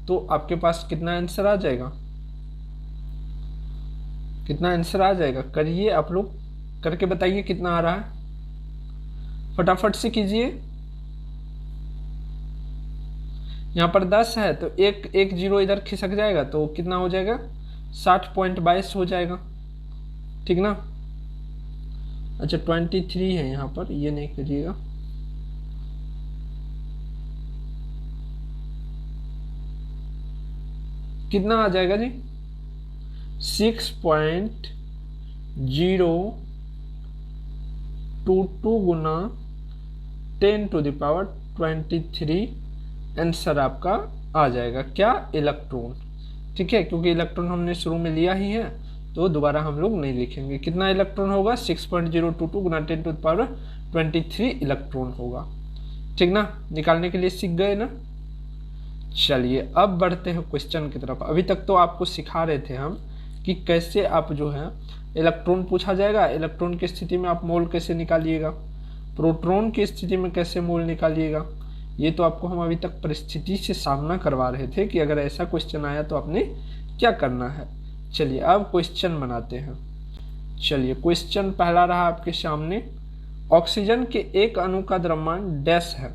तो आपके पास कितना आंसर आ जाएगा, कितना आंसर आ जाएगा, करिए आप लोग, करके बताइए कितना आ रहा है, फटाफट से कीजिए। यहाँ पर 10 है तो एक जीरो इधर खिसक जाएगा तो कितना हो जाएगा 60.22 हो जाएगा। ठीक ना। अच्छा 23 है यहाँ पर, ये नहीं करिएगा। कितना आ जाएगा जी 6.022 गुना 10⁻23 आंसर आपका आ जाएगा क्या, इलेक्ट्रॉन। ठीक है, क्योंकि इलेक्ट्रॉन हमने शुरू में लिया ही है तो दोबारा हम लोग नहीं लिखेंगे। कितना इलेक्ट्रॉन होगा 6.022 गुना 10⁻23 इलेक्ट्रॉन होगा। ठीक ना, निकालने के लिए सीख गए ना। चलिए अब बढ़ते हैं क्वेश्चन की तरफ। अभी तक तो आपको सिखा रहे थे हम कि कैसे आप जो है इलेक्ट्रॉन पूछा जाएगा, इलेक्ट्रॉन की स्थिति में आप मोल कैसे निकालिएगा, प्रोटॉन की स्थिति में कैसे मोल निकालिएगा। ये तो आपको हम अभी तक परिस्थिति से सामना करवा रहे थे कि अगर ऐसा क्वेश्चन आया तो आपने क्या करना है। चलिए अब क्वेश्चन बनाते हैं। चलिए क्वेश्चन पहला रहा आपके सामने, ऑक्सीजन के एक अणु का द्रव्यमान डैश है।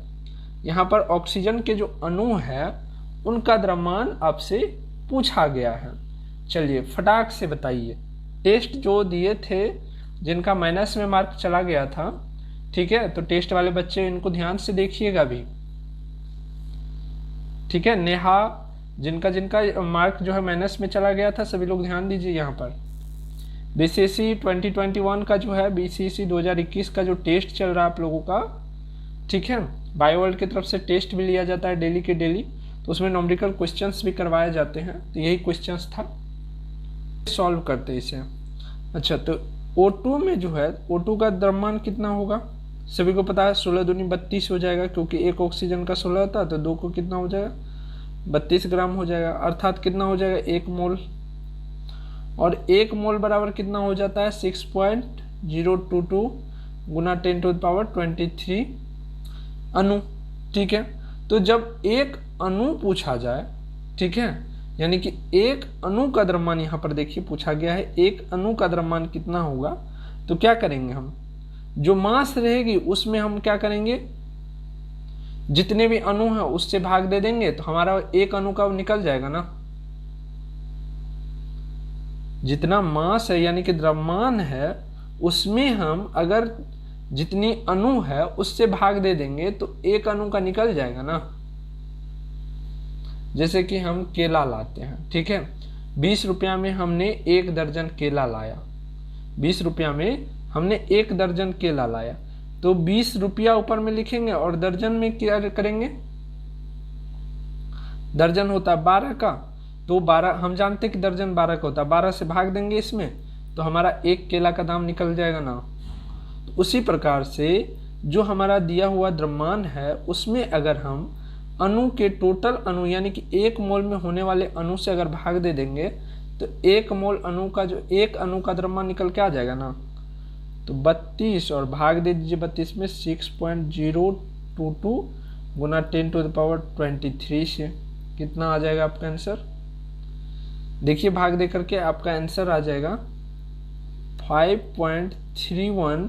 यहाँ पर ऑक्सीजन के जो अणु है उनका द्रव्यमान आपसे पूछा गया है। चलिए फटाक से बताइए, टेस्ट जो दिए थे जिनका माइनस में मार्क चला गया था, ठीक है, तो टेस्ट वाले बच्चे इनको ध्यान से देखिएगा भी। ठीक है, नेहा जिनका मार्क जो है माइनस में चला गया था सभी लोग ध्यान दीजिए। यहाँ पर बीसीएसई 2021 का जो है, बीसीएसई 2021 का जो टेस्ट चल रहा है आप लोगों का, ठीक है, बायोवर्ल्ड की तरफ से टेस्ट भी लिया जाता है डेली के डेली, तो उसमें न्यूमेरिकल क्वेश्चंस भी करवाए जाते हैं। तो यही क्वेश्चंस था, सॉल्व करते इसे। अच्छा तो O2 में जो है, O2 का द्रव्यमान कितना होगा, सभी को पता है 16 दूनी 32 हो जाएगा, क्योंकि एक ऑक्सीजन का 16 होता है तो 2 को कितना हो जाएगा 32 ग्राम हो जाएगा, अर्थात कितना हो जाएगा 1 मोल, और 1 मोल बराबर कितना हो जाता है 6.022 गुना 10⁻23 अणु। ठीक है, तो जब एक अणु पूछा जाए, ठीक है, यानी कि एक अणु का द्रव्यमान यहाँ पर देखिए पूछा गया है, एक अणु का द्रव्यमान कितना होगा, तो क्या करेंगे हम, जो मास रहेगी उसमें हम क्या करेंगे, जितने भी अणु हैं उससे भाग दे देंगे तो हमारा एक अणु का निकल जाएगा ना। जितना मास है यानी कि द्रव्यमान है उसमें हम अगर जितनी अणु है उससे भाग दे देंगे तो एक अणु का निकल जाएगा ना। जैसे कि हम केला लाते हैं, ठीक है, 20 रुपया में हमने 1 दर्जन केला लाया, 20 रुपया में हमने 1 दर्जन केला लाया, तो 20 रुपया ऊपर में लिखेंगे और दर्जन में क्या करेंगे, दर्जन होता है 12 का, तो 12 हम जानते हैं कि दर्जन 12 का होता है, 12 से भाग देंगे इसमें तो हमारा 1 केला का दाम निकल जाएगा ना। तो उसी प्रकार से जो हमारा दिया हुआ द्रव्यमान है उसमें अगर हम अणु के टोटल अणु यानी कि 1 मोल में होने वाले अणु से अगर भाग दे देंगे तो 1 मोल अणु का जो एक अणु का द्रव्यमान निकल के आ जाएगा ना। तो 32 और भाग दे दीजिए 32 में 6.022 गुना 10⁻23 से, कितना आ जाएगा आपका आंसर, देखिए भाग दे करके आपका आंसर आ जाएगा 5.31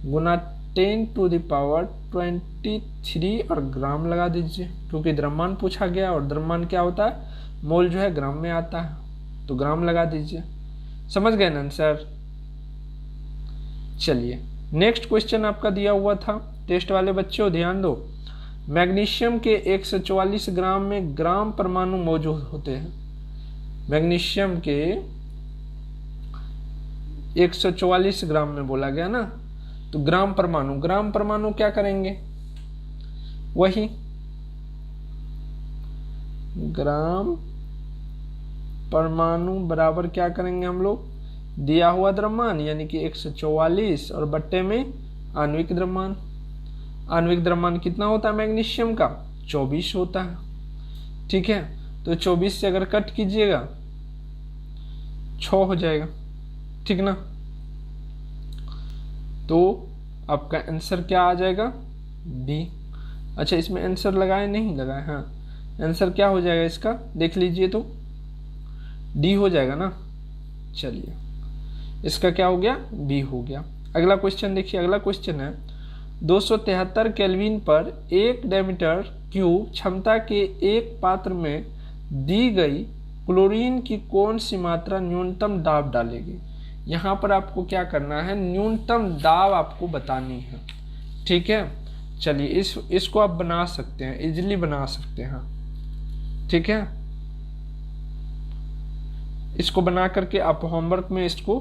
गुना 10⁻23 और ग्राम लगा दीजिए, क्योंकि द्रव्यमान पूछा गया और द्रव्यमान क्या होता है, मोल जो है ग्राम में आता है, तो ग्राम लगा दीजिए। समझ गए ना आंसर। चलिए नेक्स्ट क्वेश्चन आपका दिया हुआ था, टेस्ट वाले बच्चों ध्यान दो। मैग्नीशियम के 144 ग्राम में ग्राम परमाणु मौजूद होते हैं। मैग्नीशियम के 144 ग्राम में बोला गया ना, तो ग्राम परमाणु क्या करेंगे, वही ग्राम परमाणु बराबर क्या करेंगे हम लोग, दिया हुआ द्रव्यमान यानी कि 144 और बट्टे में आणविक द्रव्यमान। आणविक द्रव्यमान कितना होता है मैग्नीशियम का, 24 होता है। ठीक है, तो 24 से अगर कट कीजिएगा 6 हो जाएगा, ठीक ना। तो आपका आंसर क्या आ जाएगा, बी। अच्छा इसमें आंसर लगाए नहीं लगाए, हाँ आंसर क्या हो जाएगा इसका देख लीजिए, तो डी हो जाएगा ना। चलिए इसका क्या हो गया, बी हो गया। अगला क्वेश्चन देखिए, अगला क्वेश्चन है 273 केल्विन पर 1 डेमीटर क्यूब क्षमता के एक पात्र में दी गई क्लोरीन की कौन सी मात्रा न्यूनतम दाब डालेगी। यहाँ पर आपको क्या करना है, न्यूनतम दाब आपको बतानी है। ठीक है, चलिए इसको आप बना सकते हैं, इजीली बना सकते हैं। ठीक है, इसको बना करके आप होमवर्क में इसको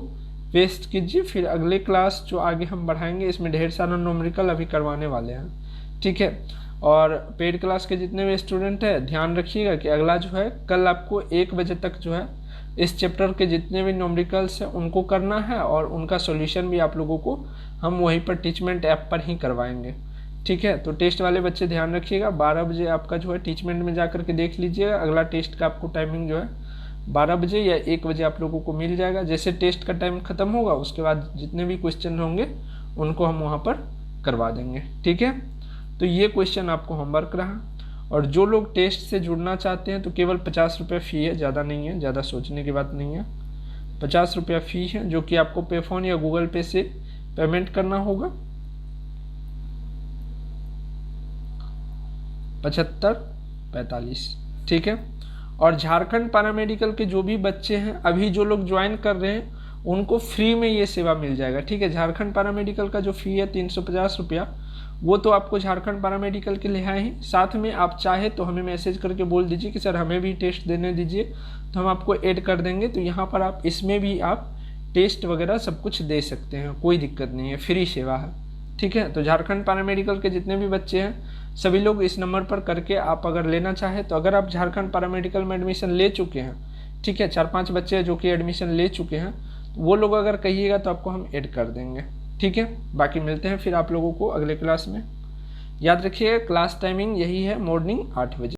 पेस्ट कीजिए, फिर अगले क्लास जो आगे हम बढ़ाएंगे इसमें ढेर सारा न्यूमेरिकल अभी करवाने वाले हैं। ठीक है, और पेड क्लास के जितने भी स्टूडेंट हैं ध्यान रखिएगा कि अगला जो है कल आपको 1 बजे तक जो है इस चैप्टर के जितने भी न्यूमेरिकल्स हैं उनको करना है, और उनका सॉल्यूशन भी आप लोगों को हम वहीं पर टीचमेंट ऐप पर ही करवाएंगे। ठीक है, तो टेस्ट वाले बच्चे ध्यान रखिएगा, 12 बजे आपका जो है टीचमेंट में जा करके देख लीजिएगा। अगला टेस्ट का आपको टाइमिंग जो है 12 बजे या 1 बजे आप लोगों को मिल जाएगा। जैसे टेस्ट का टाइम खत्म होगा उसके बाद जितने भी क्वेश्चन होंगे उनको हम वहाँ पर करवा देंगे। ठीक है, तो ये क्वेश्चन आपको होमवर्क रहा। और जो लोग टेस्ट से जुड़ना चाहते हैं तो केवल 50 रुपये फ़ी है, ज़्यादा नहीं है, ज़्यादा सोचने की बात नहीं है। 50 रुपया फ़ी है जो कि आपको पे फ़ोन या गूगल पे से पेमेंट करना होगा। 7545। ठीक है, और झारखंड पैरामेडिकल के जो भी बच्चे हैं अभी जो लोग ज्वाइन कर रहे हैं उनको फ्री में ये सेवा मिल जाएगा। ठीक है, झारखंड पैरामेडिकल का जो फ़ी है 350 रुपया, वो तो आपको झारखंड पैरामेडिकल के लिए है ही। साथ में आप चाहे तो हमें मैसेज करके बोल दीजिए कि सर हमें भी टेस्ट देने दीजिए, तो हम आपको ऐड कर देंगे। तो यहाँ पर आप इसमें भी आप टेस्ट वगैरह सब कुछ दे सकते हैं, कोई दिक्कत नहीं है, फ्री सेवा है। ठीक है, तो झारखंड पैरामेडिकल के जितने भी बच्चे हैं सभी लोग इस नंबर पर करके आप अगर लेना चाहें तो, अगर आप झारखंड पैरामेडिकल में एडमिशन ले चुके हैं, ठीक है 4-5 बच्चे हैं जो कि एडमिशन ले चुके हैं, वो लोग अगर कहिएगा तो आपको हम ऐड कर देंगे। ठीक है, बाकी मिलते हैं फिर आप लोगों को अगले क्लास में। याद रखिए क्लास टाइमिंग यही है, मॉर्निंग 8 बजे।